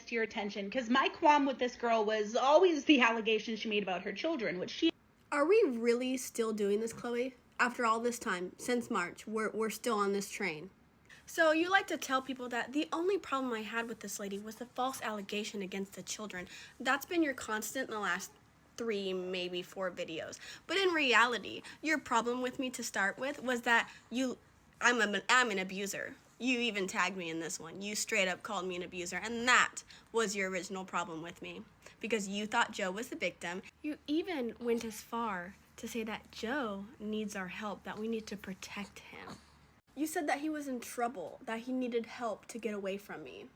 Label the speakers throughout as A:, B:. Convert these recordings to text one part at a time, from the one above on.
A: to your attention, because my qualm with this girl was always the allegations she made about her children, which she...
B: Are we really still doing this, Chloe? After all this time, since March, we're still on this train. So you like to tell people that the only problem I had with this lady was the false allegation against the children. That's been your constant in the last 3, maybe 4 videos. But in reality, your problem with me to start with was that I'm an abuser. You even tagged me in this one. You straight up called me an abuser, and that was your original problem with me. Because you thought Joe was the victim. You even went as far to say that Joe needs our help, that we need to protect him. You said that he was in trouble, that he needed help to get away from me.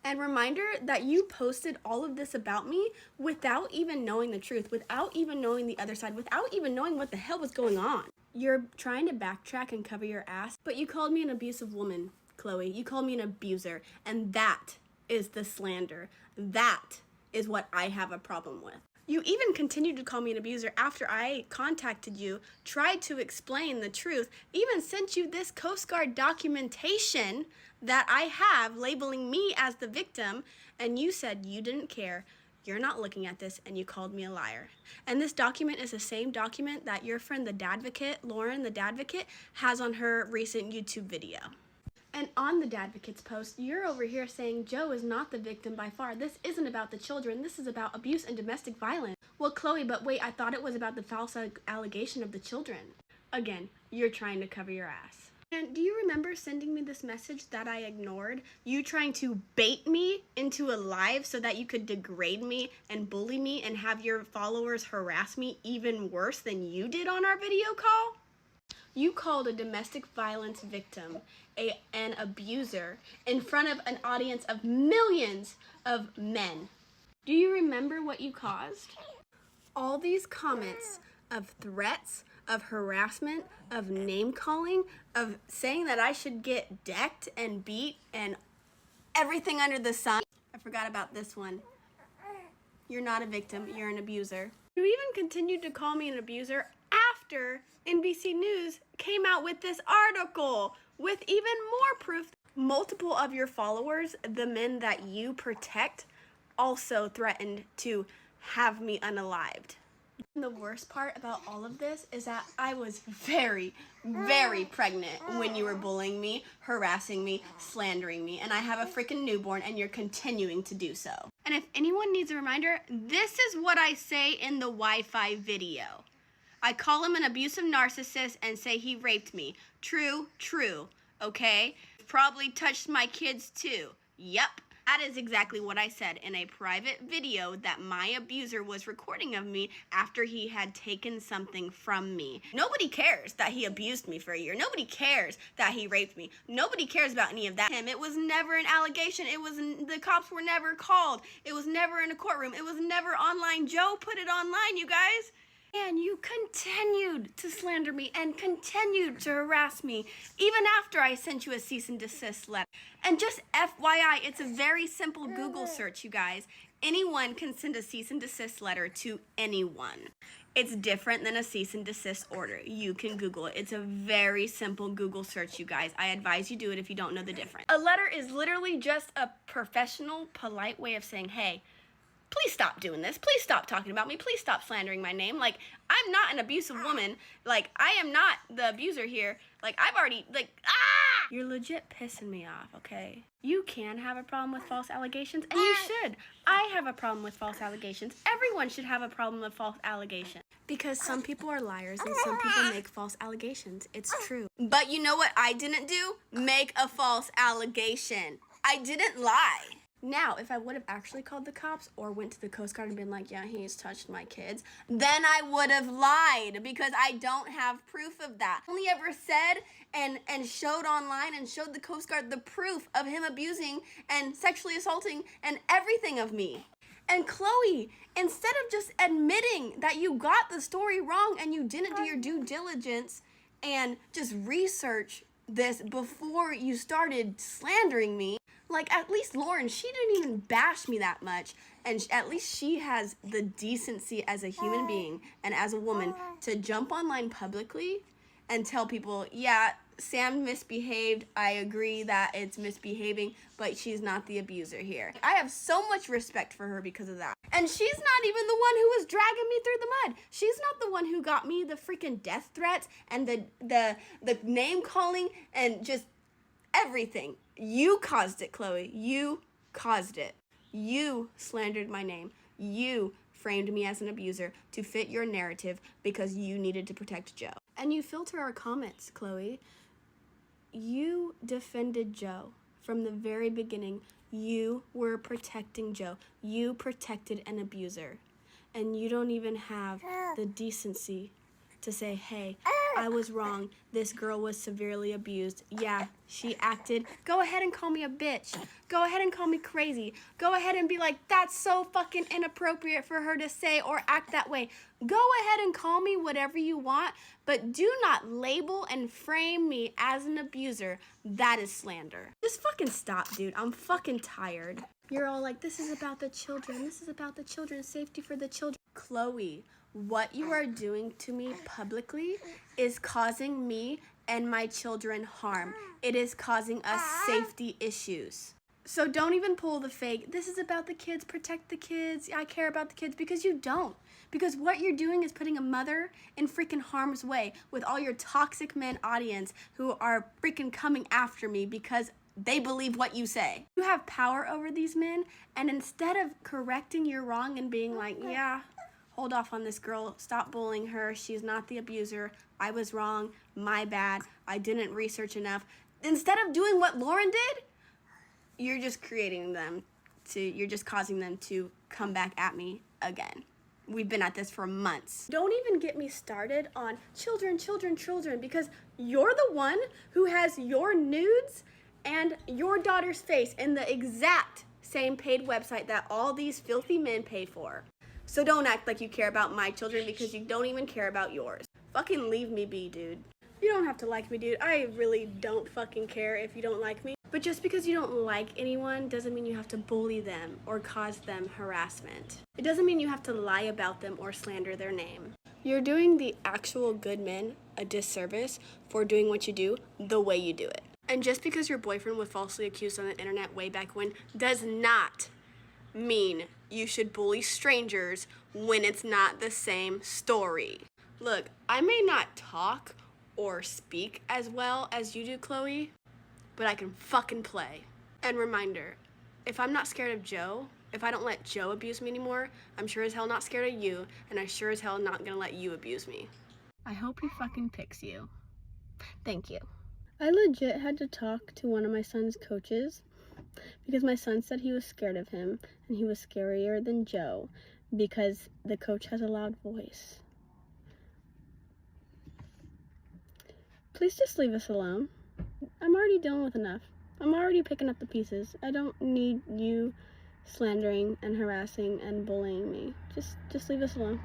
B: And reminder that you posted all of this about me without even knowing the truth, without even knowing the other side, without even knowing what the hell was going on. You're trying to backtrack and cover your ass, but you called me an abusive woman, Chloe. You called me an abuser, and that is the slander. That is what I have a problem with. You even continued to call me an abuser after I contacted you, tried to explain the truth, even sent you this Coast Guard documentation that I have labeling me as the victim, and you said you didn't care, you're not looking at this, and you called me a liar. And this document is the same document that your friend, the Dadvocate, Lauren, the Dadvocate, has on her recent YouTube video. And on the Dadvocate's post, you're over here saying Joe is not the victim by far. This isn't about the children. This is about abuse and domestic violence. Well, Chloe, but wait, I thought it was about the false allegation of the children. Again, you're trying to cover your ass. And do you remember sending me this message that I ignored? You trying to bait me into a live so that you could degrade me and bully me and have your followers harass me even worse than you did on our video call? You called a domestic violence victim an abuser in front of an audience of millions of men. Do you remember what you caused? All these comments of threats, of harassment, of name-calling, of saying that I should get decked and beat and everything under the sun. I forgot about this one. You're not a victim, you're an abuser. You even continued to call me an abuser after NBC News came out with this article with even more proof. Multiple of your followers, the men that you protect, also threatened to have me unalived. And the worst part about all of this is that I was very, very pregnant when you were bullying me, harassing me, slandering me, and I have a freaking newborn and you're continuing to do so. And if anyone needs a reminder, this is what I say in the Wi-Fi video. I call him an abusive narcissist and say he raped me. True, okay? Probably touched my kids too. Yup. That is exactly what I said in a private video that my abuser was recording of me after he had taken something from me. Nobody cares that he abused me for a year. Nobody cares that he raped me. Nobody cares about any of that. It was never an allegation. The cops were never called. It was never in a courtroom. It was never online. Joe put it online, you guys. And you continued to slander me and continued to harass me even after I sent you a cease and desist letter. And just FYI, it's a very simple Google search, you guys. Anyone can send a cease and desist letter to anyone. It's different than a cease and desist order. You can Google it. It's a very simple Google search, you guys. I advise you do it if you don't know the difference. A letter is literally just a professional, polite way of saying, hey, please stop doing this. Please stop talking about me. Please stop slandering my name. Like, I'm not an abusive woman. Like, I am not the abuser here. Like, I've already, You're legit pissing me off, okay? You can have a problem with false allegations, and you should. I have a problem with false allegations. Everyone should have a problem with false allegations. Because some people are liars, and some people make false allegations. It's true. But you know what I didn't do? Make a false allegation. I didn't lie. Now, if I would have actually called the cops or went to the Coast Guard and been like, yeah, he's touched my kids, then I would have lied because I don't have proof of that. I only ever said and showed online and showed the Coast Guard the proof of him abusing and sexually assaulting and everything of me. And Chloe, instead of just admitting that you got the story wrong and you didn't do your due diligence and just research this before you started slandering me, like, at least Lauren, she didn't even bash me that much. And at least she has the decency as a human being and as a woman to jump online publicly and tell people, yeah, Sam misbehaved. I agree that it's misbehaving, but she's not the abuser here. I have so much respect for her because of that. And she's not even the one who was dragging me through the mud. She's not the one who got me the freaking death threats and the name calling and just everything. You caused it, Chloe. You caused it. You slandered my name. You framed me as an abuser to fit your narrative because you needed to protect Joe. And you filter our comments, Chloe. You defended Joe from the very beginning. You were protecting Joe. You protected an abuser. And you don't even have the decency to say, hey, I was wrong. This girl was severely abused. Yeah, she acted. Go ahead and call me a bitch. Go ahead and call me crazy. Go ahead and be like, that's so fucking inappropriate for her to say or act that way. Go ahead and call me whatever you want, but do not label and frame me as an abuser. That is slander. Just fucking stop, dude. I'm fucking tired. You're all like, this is about the children. This is about the children. Safety for the children. Chloe, what you are doing to me publicly is causing me and my children harm. It is causing us safety issues. So don't even pull the fake, this is about the kids, protect the kids, I care about the kids, because you don't. Because what you're doing is putting a mother in freaking harm's way with all your toxic men audience who are freaking coming after me because they believe what you say. You have power over these men, and instead of correcting your wrong and being like, yeah, hold off on this girl, stop bullying her, she's not the abuser, I was wrong, my bad, I didn't research enough. Instead of doing what Lauren did, you're just you're just causing them to come back at me again. We've been at this for months. Don't even get me started on children, because you're the one who has your nudes and your daughter's face in the exact same paid website that all these filthy men pay for. So don't act like you care about my children because you don't even care about yours. Fucking leave me be, dude. You don't have to like me, dude. I really don't fucking care if you don't like me. But just because you don't like anyone doesn't mean you have to bully them or cause them harassment. It doesn't mean you have to lie about them or slander their name. You're doing the actual good men a disservice for doing what you do the way you do it. And just because your boyfriend was falsely accused on the internet way back when does not mean you should bully strangers when it's not the same story. Look, I may not talk or speak as well as you do, Chloe, but I can fucking play. And reminder, if I'm not scared of Joe, if I don't let Joe abuse me anymore, I'm sure as hell not scared of you, and I'm sure as hell not gonna let you abuse me. I hope he fucking picks you. Thank you. I legit had to talk to one of my son's coaches because my son said he was scared of him and he was scarier than Joe because the coach has a loud voice. Please just leave us alone. I'm already dealing with enough. I'm already picking up the pieces. I don't need you slandering and harassing and bullying me. Just leave us alone.